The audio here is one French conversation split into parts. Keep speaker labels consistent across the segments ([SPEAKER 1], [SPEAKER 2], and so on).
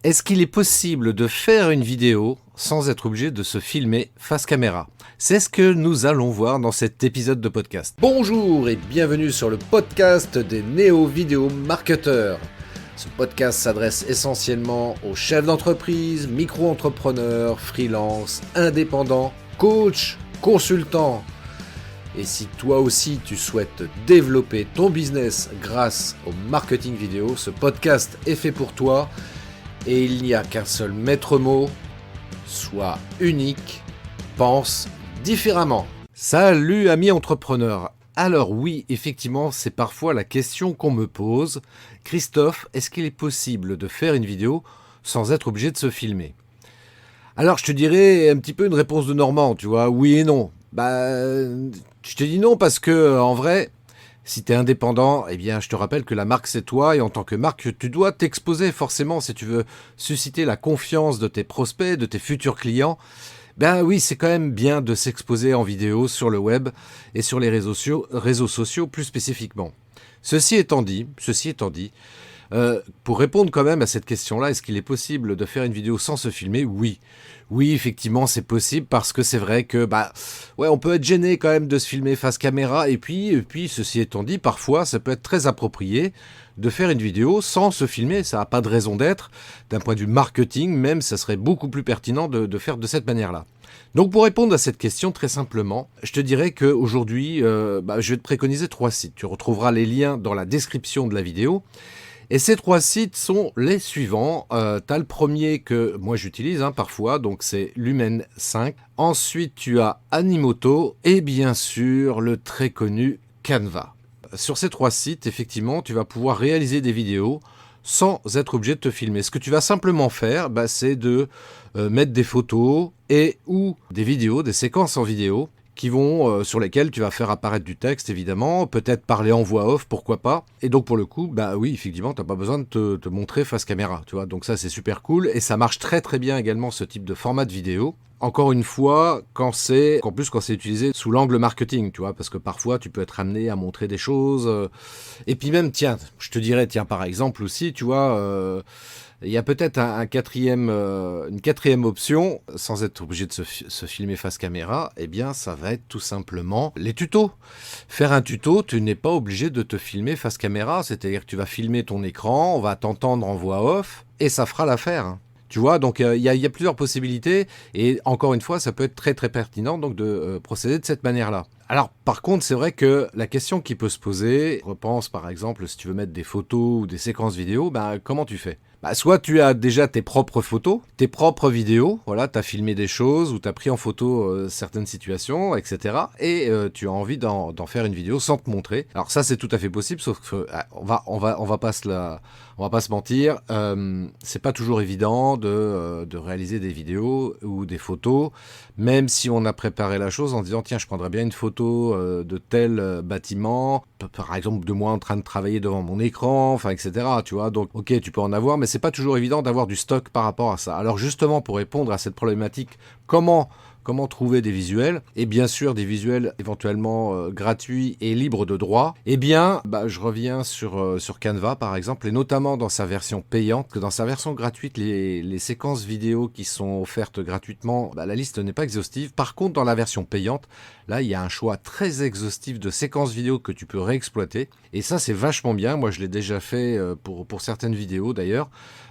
[SPEAKER 1] Est-ce qu'il est possible de faire une vidéo sans être obligé de se filmer face caméra? C'est ce que nous allons voir dans cet épisode de podcast. Bonjour et bienvenue sur le podcast des néo-vidéo marketeurs. Ce podcast s'adresse essentiellement aux chefs d'entreprise, micro-entrepreneurs, freelance, indépendants, coachs, consultants. Et si toi aussi tu souhaites développer ton business grâce au marketing vidéo, ce podcast est fait pour toi. Et il n'y a qu'un seul maître mot, sois unique, pense différemment. Salut amis entrepreneurs. Alors oui, effectivement, c'est parfois la question qu'on me pose. Christophe, est-ce qu'il est possible de faire une vidéo sans être obligé de se filmer? Alors je te dirais un petit peu une réponse de Normand, tu vois, oui et non. Je te dis non parce que en vrai, si tu es indépendant, eh bien, je te rappelle que la marque, c'est toi. Et en tant que marque, tu dois t'exposer forcément si tu veux susciter la confiance de tes prospects, de tes futurs clients. Ben oui, c'est quand même bien de s'exposer en vidéo sur le web et sur les réseaux sociaux plus spécifiquement. Ceci étant dit, pour répondre quand même à cette question-là, est-ce qu'il est possible de faire une vidéo sans se filmer? Oui. Oui, effectivement, c'est possible parce que c'est vrai que, on peut être gêné quand même de se filmer face caméra. Et puis, ceci étant dit, parfois, ça peut être très approprié de faire une vidéo sans se filmer. Ça n'a pas de raison d'être. D'un point de vue marketing, même, ça serait beaucoup plus pertinent de faire de cette manière-là. Donc, pour répondre à cette question, très simplement, je te dirais qu'aujourd'hui, je vais te préconiser 3 sites. Tu retrouveras les liens dans la description de la vidéo. Et ces 3 sites sont les suivants. Tu as le premier que moi j'utilise parfois, donc c'est Lumen 5. Ensuite, tu as Animoto et bien sûr le très connu Canva. Sur ces 3 sites, effectivement, tu vas pouvoir réaliser des vidéos sans être obligé de te filmer. Ce que tu vas simplement faire, c'est de mettre des photos et ou des vidéos, des séquences en vidéo qui vont sur lesquels tu vas faire apparaître du texte évidemment, peut-être parler en voix off, pourquoi pas. Et donc pour le coup, oui, effectivement, t'as pas besoin de te montrer face caméra, tu vois. Donc ça c'est super cool et ça marche très très bien également ce type de format de vidéo. Encore une fois, quand c'est utilisé sous l'angle marketing, tu vois, parce que parfois tu peux être amené à montrer des choses. Et puis même, tiens, je te dirais, par exemple aussi, tu vois. Il y a peut-être une quatrième option, sans être obligé de se filmer face caméra, eh bien ça va être tout simplement les tutos. Faire un tuto, tu n'es pas obligé de te filmer face caméra, c'est-à-dire que tu vas filmer ton écran, on va t'entendre en voix off, et ça fera l'affaire. Tu vois, donc il y a plusieurs possibilités, et encore une fois, ça peut être très très pertinent donc de procéder de cette manière-là. Alors par contre, c'est vrai que la question qui peut se poser, repense par exemple si tu veux mettre des photos ou des séquences vidéo, comment tu fais? Soit tu as déjà tes propres photos, tes propres vidéos, voilà, tu as filmé des choses ou tu as pris en photo certaines situations, etc. Et tu as envie d'en faire une vidéo sans te montrer. Alors ça, c'est tout à fait possible, sauf que on va pas se mentir, c'est pas toujours évident de réaliser des vidéos ou des photos, même si on a préparé la chose en disant tiens, je prendrais bien une photo de tel bâtiment, par exemple de moi en train de travailler devant mon écran, etc. Tu vois, donc ok, tu peux en avoir, mais c'est pas toujours évident d'avoir du stock par rapport à ça. Alors justement, pour répondre à cette problématique, comment trouver des visuels, et bien sûr des visuels éventuellement gratuits et libres de droit, je reviens sur Canva par exemple, et notamment dans sa version payante, que dans sa version gratuite, les séquences vidéo qui sont offertes gratuitement, la liste n'est pas exhaustive. Par contre, dans la version payante, là, il y a un choix très exhaustif de séquences vidéo que tu peux réexploiter, et ça, c'est vachement bien. Moi, je l'ai déjà fait pour certaines vidéos d'ailleurs,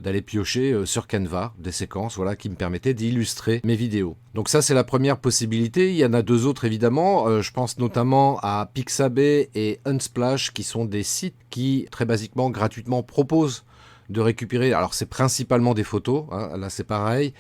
[SPEAKER 1] d'aller piocher sur Canva des séquences qui me permettaient d'illustrer mes vidéos. Donc ça, c'est la première possibilité. Il y en a 2 autres évidemment. Je pense notamment à Pixabay et Unsplash qui sont des sites qui très basiquement gratuitement proposent de récupérer. Alors c'est principalement des photos, là c'est pareil.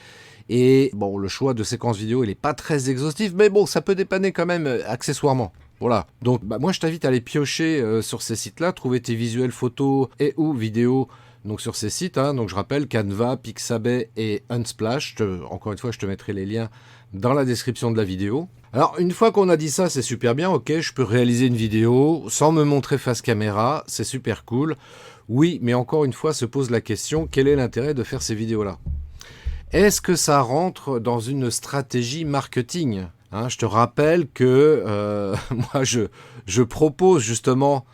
[SPEAKER 1] Et le choix de séquences vidéo, il n'est pas très exhaustif, mais ça peut dépanner quand même accessoirement. Voilà, donc moi je t'invite à aller piocher sur ces sites-là, trouver tes visuels photos et ou vidéos donc sur ces sites. Donc je rappelle Canva, Pixabay et Unsplash. Encore une fois, je te mettrai les liens dans la description de la vidéo. Alors une fois qu'on a dit ça, c'est super bien, ok, je peux réaliser une vidéo sans me montrer face caméra, c'est super cool. Oui, mais encore une fois se pose la question, quel est l'intérêt de faire ces vidéos-là? Est-ce que ça rentre dans une stratégie marketing? Je te rappelle que moi, je propose justement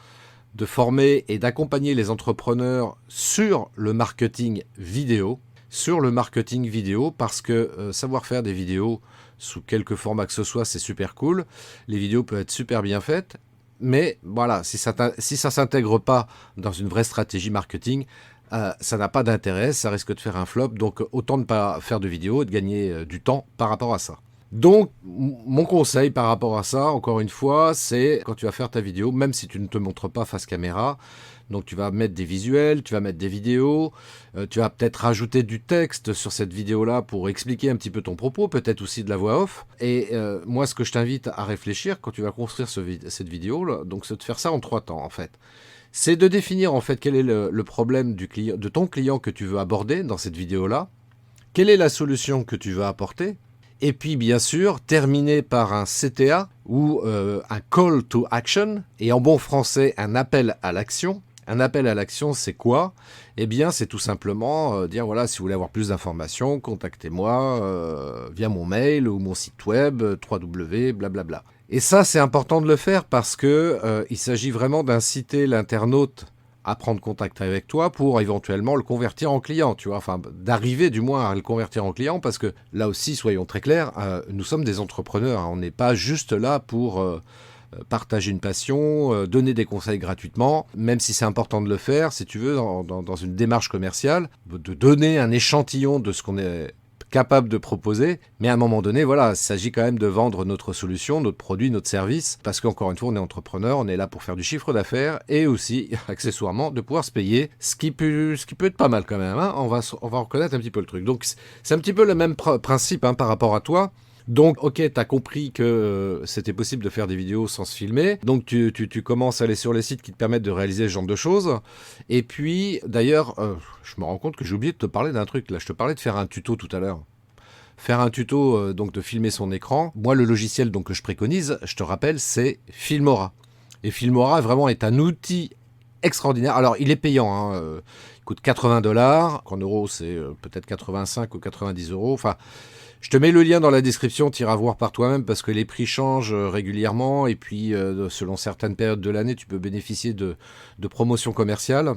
[SPEAKER 1] de former et d'accompagner les entrepreneurs sur le marketing vidéo. sur le marketing vidéo parce que savoir faire des vidéos sous quelque format que ce soit, c'est super cool. Les vidéos peuvent être super bien faites, mais voilà, si ça s'intègre pas dans une vraie stratégie marketing, ça n'a pas d'intérêt, ça risque de faire un flop, donc autant ne pas faire de vidéos et de gagner du temps par rapport à ça. Donc, mon conseil par rapport à ça, encore une fois, c'est quand tu vas faire ta vidéo, même si tu ne te montres pas face caméra, donc tu vas mettre des visuels, tu vas mettre des vidéos, tu vas peut-être rajouter du texte sur cette vidéo-là pour expliquer un petit peu ton propos, peut-être aussi de la voix off. Et moi, ce que je t'invite à réfléchir quand tu vas construire cette vidéo, donc c'est de faire ça en 3 temps en fait. C'est de définir en fait quel est le problème de ton client que tu veux aborder dans cette vidéo-là, quelle est la solution que tu veux apporter, et puis bien sûr terminer par un CTA ou un call to action, et en bon français un appel à l'action. Un appel à l'action, c'est quoi? Eh bien, c'est tout simplement dire, voilà, si vous voulez avoir plus d'informations, contactez-moi via mon mail ou mon site web, www, blablabla. Et ça, c'est important de le faire parce que il s'agit vraiment d'inciter l'internaute à prendre contact avec toi pour éventuellement le convertir en client, tu vois, enfin, d'arriver du moins à le convertir en client, parce que là aussi, soyons très clairs, nous sommes des entrepreneurs, hein, on n'est pas juste là pour partager une passion, donner des conseils gratuitement, même si c'est important de le faire, si tu veux, dans une démarche commerciale, de donner un échantillon de ce qu'on est capable de proposer, mais à un moment donné, voilà, il s'agit quand même de vendre notre solution, notre produit, notre service, parce qu'encore une fois, on est entrepreneur, on est là pour faire du chiffre d'affaires, et aussi, accessoirement, de pouvoir se payer, ce qui peut être pas mal quand même, hein, on va reconnaître un petit peu le truc. Donc, c'est un petit peu le même principe hein, par rapport à toi. Donc, ok, tu as compris que c'était possible de faire des vidéos sans se filmer. Donc, tu commences à aller sur les sites qui te permettent de réaliser ce genre de choses. Et puis, d'ailleurs, je me rends compte que j'ai oublié de te parler d'un truc. Là, je te parlais de faire un tuto tout à l'heure. Faire un tuto, donc de filmer son écran. Moi, le logiciel donc, que je préconise, je te rappelle, c'est Filmora. Et Filmora, vraiment, est un outil extraordinaire. Alors, il est payant. Hein, il coûte $80. En euros, c'est peut-être 85 ou 90 euros. Enfin... Je te mets le lien dans la description, tu iras voir par toi-même parce que les prix changent régulièrement et puis selon certaines périodes de l'année, tu peux bénéficier de promotions commerciales.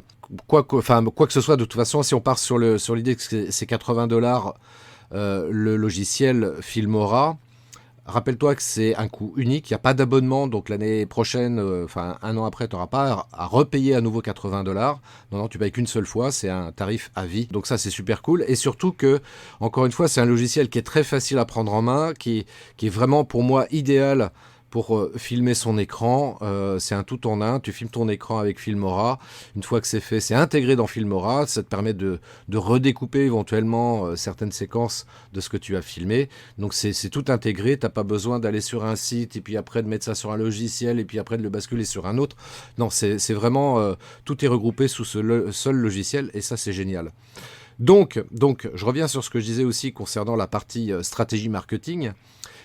[SPEAKER 1] Quoi que ce soit, de toute façon, si on part sur l'idée que c'est $80 le logiciel Filmora, rappelle-toi que c'est un coût unique, il n'y a pas d'abonnement, donc l'année prochaine, un an après, tu n'auras pas à repayer à nouveau $80. Non, tu payes qu'une seule fois, c'est un tarif à vie. Donc ça, c'est super cool. Et surtout que, encore une fois, c'est un logiciel qui est très facile à prendre en main, qui est vraiment pour moi idéal pour filmer son écran. C'est un tout en un, tu filmes ton écran avec Filmora. Une fois que c'est fait, c'est intégré dans Filmora. Ça te permet de redécouper éventuellement certaines séquences de ce que tu as filmé. Donc c'est tout intégré, tu n'as pas besoin d'aller sur un site et puis après de mettre ça sur un logiciel et puis après de le basculer sur un autre. Non, c'est vraiment, tout est regroupé sous ce seul logiciel et ça c'est génial. Donc, je reviens sur ce que je disais aussi concernant la partie stratégie marketing.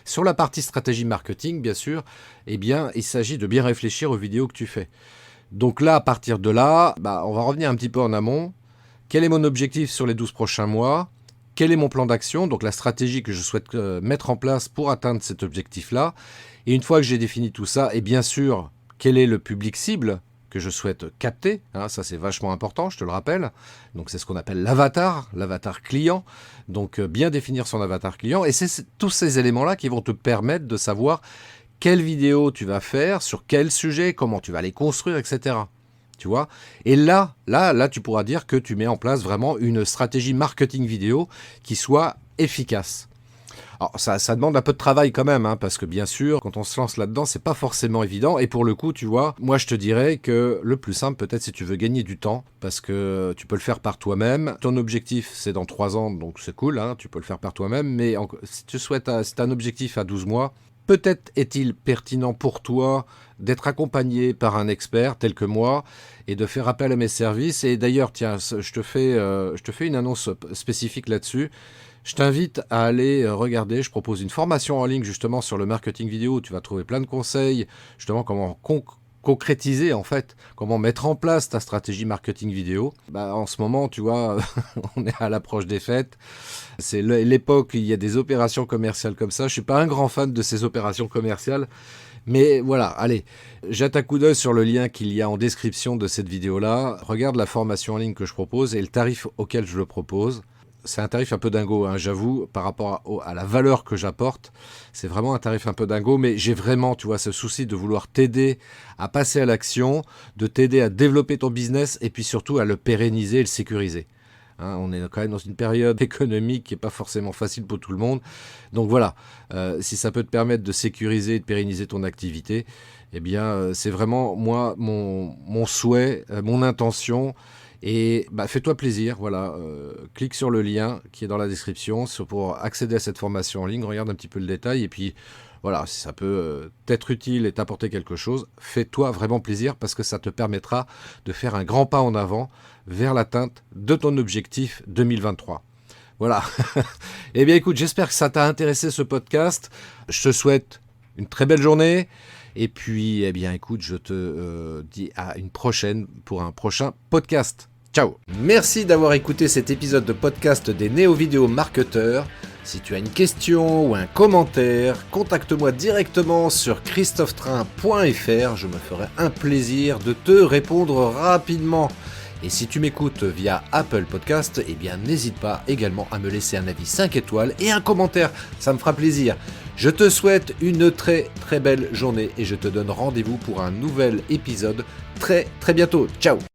[SPEAKER 1] Sur la partie stratégie marketing, bien sûr, eh bien, il s'agit de bien réfléchir aux vidéos que tu fais. Donc là, à partir de là, on va revenir un petit peu en amont. Quel est mon objectif sur les 12 prochains mois? Quel est mon plan d'action? Donc la stratégie que je souhaite mettre en place pour atteindre cet objectif-là. Et une fois que j'ai défini tout ça, et bien sûr, quel est le public cible que je souhaite capter, hein, ça c'est vachement important, je te le rappelle. Donc c'est ce qu'on appelle l'avatar client. Donc bien définir son avatar client. Et c'est tous ces éléments-là qui vont te permettre de savoir quelle vidéo tu vas faire, sur quel sujet, comment tu vas les construire, etc. Tu vois? Et là, tu pourras dire que tu mets en place vraiment une stratégie marketing vidéo qui soit efficace. Alors, ça demande un peu de travail quand même, hein, parce que bien sûr, quand on se lance là-dedans, c'est pas forcément évident. Et pour le coup, tu vois, moi je te dirais que le plus simple, peut-être, si tu veux gagner du temps, parce que tu peux le faire par toi-même. Ton objectif, c'est dans 3 ans, donc c'est cool, hein, tu peux le faire par toi-même. Mais si tu souhaites, si tu as un objectif à 12 mois, peut-être est-il pertinent pour toi d'être accompagné par un expert tel que moi et de faire appel à mes services. Et d'ailleurs, tiens, je te fais une annonce spécifique là-dessus. Je t'invite à aller regarder, je propose une formation en ligne justement sur le marketing vidéo où tu vas trouver plein de conseils, justement comment concrétiser en fait, comment mettre en place ta stratégie marketing vidéo. En ce moment, tu vois, on est à l'approche des fêtes, c'est l'époque où il y a des opérations commerciales comme ça. Je suis pas un grand fan de ces opérations commerciales, mais voilà, allez, jette un coup d'œil sur le lien qu'il y a en description de cette vidéo-là, regarde la formation en ligne que je propose et le tarif auquel je le propose. c'est un tarif un peu dingo, hein, j'avoue, par rapport à la valeur que j'apporte. C'est vraiment un tarif un peu dingo, mais j'ai vraiment, tu vois, ce souci de vouloir t'aider à passer à l'action, de t'aider à développer ton business et puis surtout à le pérenniser et le sécuriser. Hein, on est quand même dans une période économique qui n'est pas forcément facile pour tout le monde. Donc voilà, si ça peut te permettre de sécuriser et de pérenniser ton activité, eh bien, c'est vraiment, moi, mon souhait, mon intention. Et bah, fais-toi plaisir, voilà, clique sur le lien qui est dans la description pour accéder à cette formation en ligne, regarde un petit peu le détail, et puis voilà, si ça peut t'être utile et t'apporter quelque chose, fais-toi vraiment plaisir parce que ça te permettra de faire un grand pas en avant vers l'atteinte de ton objectif 2023. Voilà. Eh bien écoute, j'espère que ça t'a intéressé ce podcast. Je te souhaite une très belle journée. Et puis, eh bien écoute, je te dis à une prochaine pour un prochain podcast. Ciao. Merci d'avoir écouté cet épisode de podcast des Néo-Vidéo Marketeurs. Si tu as une question ou un commentaire, contacte-moi directement sur christophetrain.fr. Je me ferai un plaisir de te répondre rapidement. Et si tu m'écoutes via Apple Podcast, eh bien n'hésite pas également à me laisser un avis 5 étoiles et un commentaire, ça me fera plaisir. Je te souhaite une très très belle journée et je te donne rendez-vous pour un nouvel épisode très très bientôt. Ciao.